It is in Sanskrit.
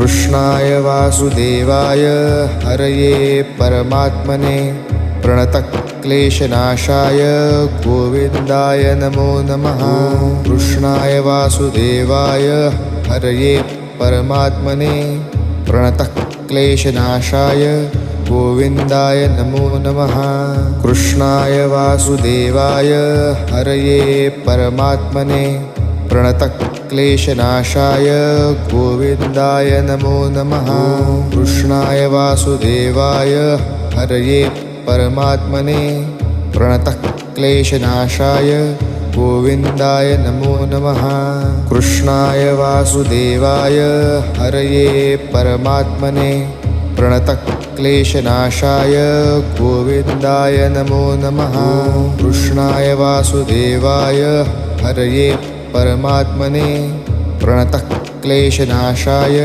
कृष्णाय वासुदेवाय हरये परमात्मने प्रणतक्लेशनाशाय गोविन्दाय नमो नमः। कृष्णाय वासुदेवाय हरये परमात्मने प्रणतक्लेशनाशाय गोविन्दाय नमो नमः। कृष्णाय वासुदेवाय हरये परमात्मने प्रणतक्लेशनाशाय गोविन्दाय नमो नमः। कृष्णाय वासुदेवाय हरये परमात्मने प्रणतक्लेशनाशाय गोविन्दाय नमो नमः। कृष्णाय वासुदेवाय हरये परमात्मने प्रणतक्लेशनाशाय गोविन्दाय नमो नमः। कृष्णाय वासुदेवाय हरये परमात्मने प्रणतक्लेशनाशाय